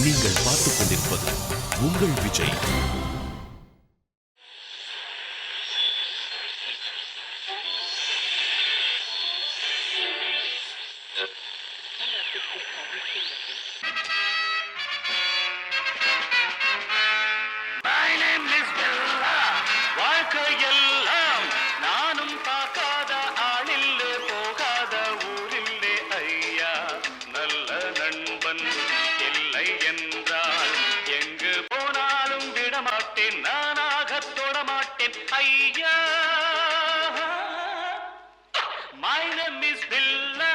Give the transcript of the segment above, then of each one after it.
நீங்கள் பார்த்துக் கொண்டிருப்பது உங்கள் விஜய். வாழ்க்கையெல்லாம் நானும் பார்க்காத ஆளில்லே போகாத ஊரில்லே ஐயா, நல்ல நண்பன் இல்லை என்றால் எங்கு போனாலும் விடமாட்டேன், நானாக தொடமாட்டேன் ஐயா. My name is Billa.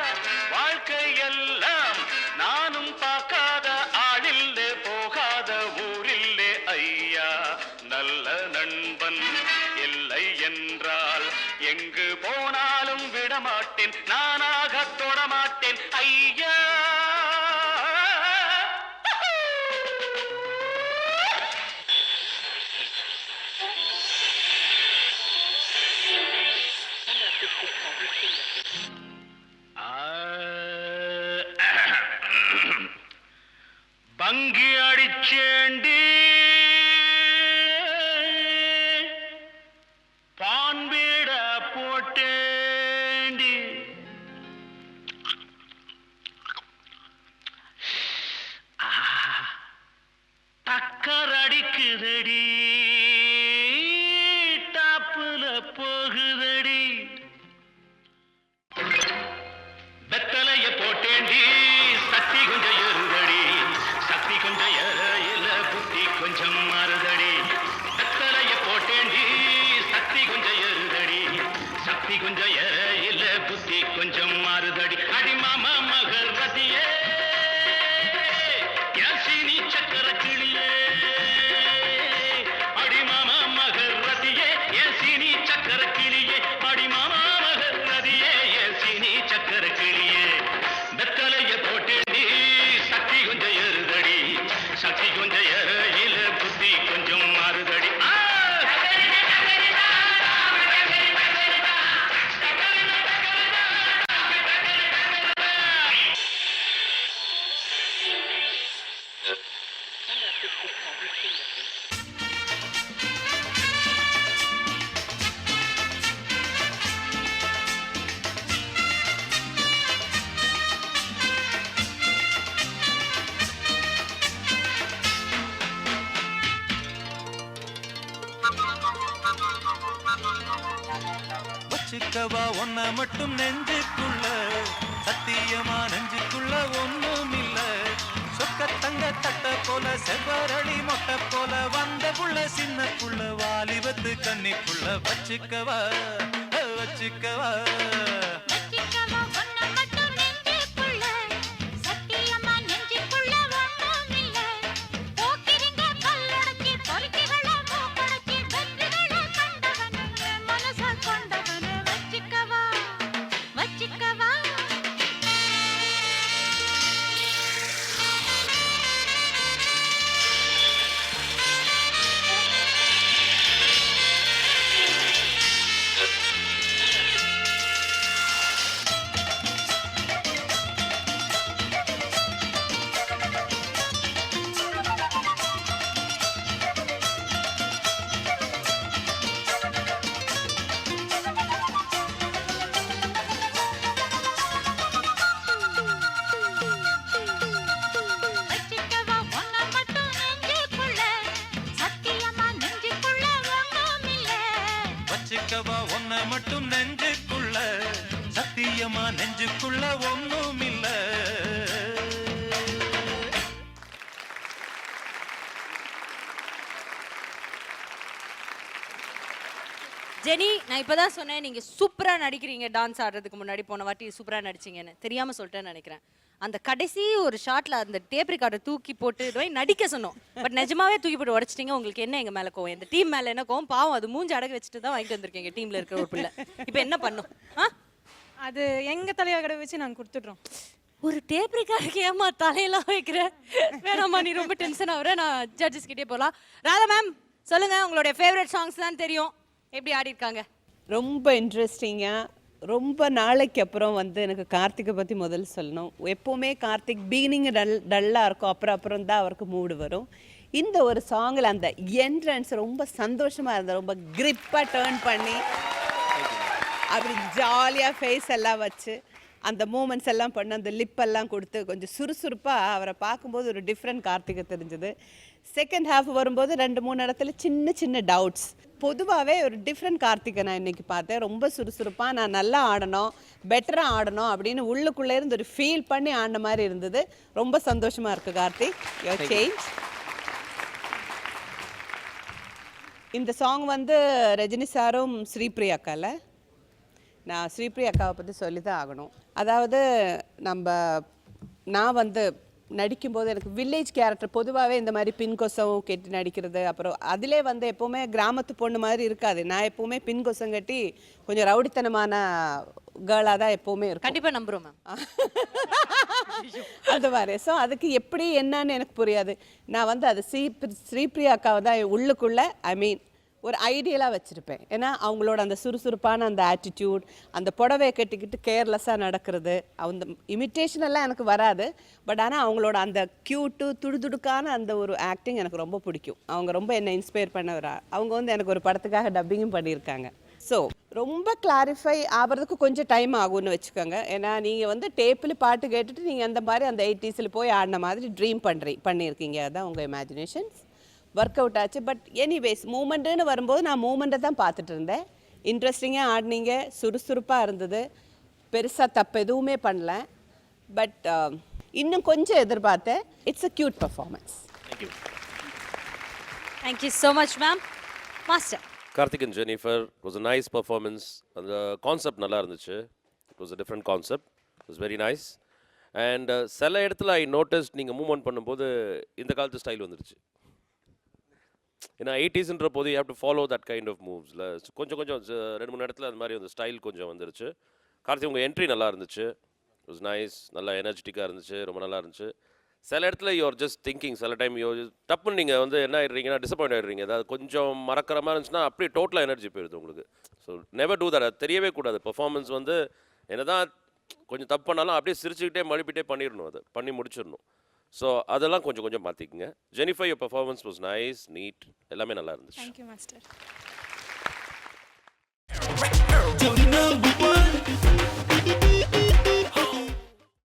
வாழ்க்கையெல்லாம் நானும் பார்க்காத ஆளில்லே போகாத ஊரில்லே ஐயா, நல்ல நண்பன் இல்லை என்றால் எங்கு போனாலும் விடமாட்டேன், நானாக தொடமாட்டேன் ஐயா. பங்கி அடிச்சேண்டி பான்பீட போட்டேண்டி, டக்கர் அடிக்குதடி, டாப்புல போகுதடி, வெத்தலைய போட்டேண்டி, சக்தி கொஞ்சம் ஏறுதடி, சக்தி கொஞ்சம் ஏறையில புத்தி கொஞ்சம் மாறுதடி, வெத்தலைய போட்டேண்டி, சக்தி கொஞ்சம் ஏறுதடி, சக்தி கொஞ்சம் ஏறையில புத்தி கொஞ்சம் மாறுதடி, அடிமாமா மகர் ரதியே யாசினி சக்கர கிளியே, அடிமாமா மகர் ரதியே யாசினி சக்கர கிளியே, அடிமாமா மகர் ரதியே யாசினி சக்கர கிளியே, வெத்தலைய போட்டேண்டி, சக்தி கொஞ்சம் ஏறுதடி, சக்தி கொஞ்சம் ஏறையில புத்தி கொஞ்சம் மாறுதடி. வச்சுக்கவா ஒன்ன மட்டும் நெஞ்சுக்குள்ள, சத்தியமா நெஞ்சுக்குள்ள ஒண்ணும் இல்ல, சொக்க தங்க தட்ட போல செவ்வரளி மொட்டை போல வந்த புள்ள சின்ன புள்ள வாலிபத்து கன்னிக்குள்ள, வச்சுக்கவா வச்சுக்கவா வச்சுக்கவா ஒன்ன மட்டும் நெஞ்சுக்குள்ள, சத்தியமா நெஞ்சுக்குள்ள ஒண்ணும் இல்ல. ஜெனி, நான் இப்பதான் சொன்னேன் நீங்க சூப்பரா நடிக்கிறீங்க, டான்ஸ் ஆடுறதுக்கு முன்னாடி போன வாட்டி சூப்பரா நடிச்சீங்கன்னு. தெரியாம சொல்லிட்டேன்னு நினைக்கிறேன். அந்த கடைசி ஒரு ஷாட்ல அந்த டேப் ரெக்கார்டை தூக்கி போட்டு நடிக்க சொன்னோம், பட் நிஜமாவே தூக்கி போட்டு உடைச்சிட்டீங்க. உங்களுக்கு என்ன எங்க மேல கோவம்? இந்த டீம் மேல என்ன கோவம்? பாவம், அது மூஞ்சி அடகு வச்சுட்டு தான் வாங்கிட்டு வந்திருக்கீங்க டீம்ல இருக்கிற ஒரு பிள்ளை. இப்போ என்ன பண்ணும்? அது எங்க தலையா கடை வச்சு நாங்க கொடுத்துடுறோம். ஒரு டேப் ரெக்கார்டுக்கு ஏமா தலையெல்லாம் வைக்கிற? வேணாமா, நீ ரொம்ப டென்ஷன் ஆகுற. நான் ஜட்ஜஸ் கிட்டே போகலாம். ராதா மேம் சொல்லுங்க, உங்களுடைய ஃபேவரட் சாங்ஸ் தான் தெரியும், எப்படி ஆடி இருக்காங்க? ரொம்ப இன்ட்ரெஸ்டிங்காக ரொம்ப நாளைக்கு அப்புறம் வந்து எனக்கு கார்த்திகை பற்றி முதல்ல சொல்லணும். எப்போவுமே கார்த்திக் பிகினிங் டல்லாக இருக்கும், அப்புறம் தான் அவருக்கு மூடு வரும். இந்த ஒரு சாங்கில் அந்த என்ட்ரன்ஸ் ரொம்ப சந்தோஷமாக இருந்தது. ரொம்ப கிரிப்பாக டேர்ன் பண்ணி அப்படி ஜாலியாக ஃபேஸ் எல்லாம் வச்சு அந்த மூமெண்ட்ஸ் எல்லாம் பண்ணி அந்த லிப்பெல்லாம் கொடுத்து கொஞ்சம் சுறுசுறுப்பாக அவரை பார்க்கும்போது ஒரு டிஃப்ரெண்ட் கார்த்திகை தெரிஞ்சுது. செகண்ட் ஹாஃப் வரும்போது 2-3 இடத்துல சின்ன சின்ன டவுட்ஸ். பொதுவாகவே ஒரு டிஃப்ரெண்ட் கார்த்திகை நான் இன்றைக்கி பார்த்தேன். ரொம்ப சுறுசுறுப்பாக நான் நல்லா ஆடணும், பெட்டராக ஆடணும் அப்படின்னு உள்ளுக்குள்ளே இருந்து ஒரு ஃபீல் பண்ணி ஆடின மாதிரி இருந்தது. ரொம்ப சந்தோஷமாக இருக்குது கார்த்திக், யுவர் சேஞ்ச். இந்த சாங் வந்து ரஜினி சாரும் ஸ்ரீபிரியா அக்கால. நான் ஸ்ரீபிரியா அக்காவை பற்றி சொல்லி தான் ஆகணும். அதாவது நான் வந்து நடிக்கும்போது எனக்கு வில்லேஜ் கேரக்டர் பொதுவாகவே இந்த மாதிரி பின்கொசம் கட்டி நடிக்கிறது, அப்புறம் அதிலே வந்து எப்போவுமே கிராமத்து பொண்ணு மாதிரி இருக்காது. நான் எப்போவுமே பின்கொசம் கட்டி கொஞ்சம் ரவுடித்தனமான கேர்ளாக தான் எப்போவுமே இருக்கும். கண்டிப்பாக நம்புகிறோம் மேம். அது மாதிரி. ஸோ அதுக்கு எப்படி என்னன்னு எனக்கு புரியாது. நான் வந்து அது ஸ்ரீபிரியா அக்காவை தான் உள்ளுக்குள்ளே ஒரு ஐடியலாக வச்சுருப்பேன். ஏன்னா அவங்களோட அந்த சுறுசுறுப்பான அந்த ஆட்டிடியூட், அந்த புடவையை கட்டிக்கிட்டு கேர்லெஸ்ஸாக நடக்கிறது, அந்த இமிட்டேஷன் எல்லாம் எனக்கு வராது. பட் ஆனால் அவங்களோட அந்த க்யூட்டு துடுதுடுக்கான அந்த ஒரு ஆக்டிங் எனக்கு ரொம்ப பிடிக்கும். அவங்க ரொம்ப என்னை இன்ஸ்பயர் பண்ணவரா. அவங்க வந்து எனக்கு ஒரு படத்துக்காக டப்பிங்கும் பண்ணியிருக்காங்க. ஸோ ரொம்ப கிளாரிஃபை ஆகிறதுக்கு கொஞ்சம் டைம் ஆகும்னு வச்சுக்கோங்க. ஏன்னா நீங்கள் வந்து டேப்பில் பாட்டு கேட்டுட்டு நீங்கள் அந்த மாதிரி அந்த 80s போய் ஆடின மாதிரி ட்ரீம் பண்ணியிருக்கீங்க. அதுதான் உங்கள் இமேஜினேஷன்ஸ். ஒர்க் அவுட் ஆச்சு. பட் எனிவேஸ் மூமெண்ட்டுன்னு வரும்போது நான் மூமெண்ட்டை தான் பார்த்துட்டு இருந்தேன். இன்ட்ரெஸ்டிங்காக ஆடினீங்க, சுறுசுறுப்பாக இருந்தது, பெருசாக தப்பு எதுவுமே பண்ணல. பட் இன்னும் கொஞ்சம் எதிர்பார்த்தேன். It's a cute performance. Thank you so much ma'am. Master Karthik and Jennifer was a nice performance. அந்த கான்செப்ட் நல்லா இருந்துச்சு. It was a different concept. It was very nice. And சில இடத்துல ஐ நோட்டஸ்ட் நீங்கள் மூவ்மெண்ட் பண்ணும்போது இந்த காலத்து ஸ்டைல் வந்துருச்சு. ஏன்னா 80sன்ற போது you have to follow that kind of மூவ்ஸில் கொஞ்சம் 2-3 இடத்துல அந்த மாதிரி அந்த ஸ்டைல் கொஞ்சம் வந்துருச்சு. கார்த்திக் உங்கள் என்ட்ரி நல்லா இருந்துச்சு. It was nice. நல்லா எனர்ஜெட்டிக்காக இருந்துச்சு, ரொம்ப நல்லா இருந்துச்சு. சில இடத்துல யூஆர் ஜஸ்ட் திங்கிங், சில டைம் டப்புன்னு நீங்கள் வந்து என்ன ஆகிடுறீங்கன்னா டிசப்பாயிண்ட் ஆகிடுறீங்க. அதாவது கொஞ்சம் மறக்கிற மாதிரி இருந்துச்சுன்னா அப்படியே டோட்டலாக எனர்ஜி போயிடுது உங்களுக்கு. So never do that. அது தெரியவே கூடாது. பர்ஃபார்மன்ஸ் வந்து என்ன தான் கொஞ்சம் தப்பு பண்ணாலும் அப்படியே சிரிச்சுக்கிட்டே மழுப்பிட்டே பண்ணிடணும், அதை பண்ணி முடிச்சிடணும். ஸோ அதெல்லாம் கொஞ்சம் மாற்றிக்குங்க. Jennifer your performance was nice, neat, எல்லாமே நல்லா இருந்துச்சு. Thank you master.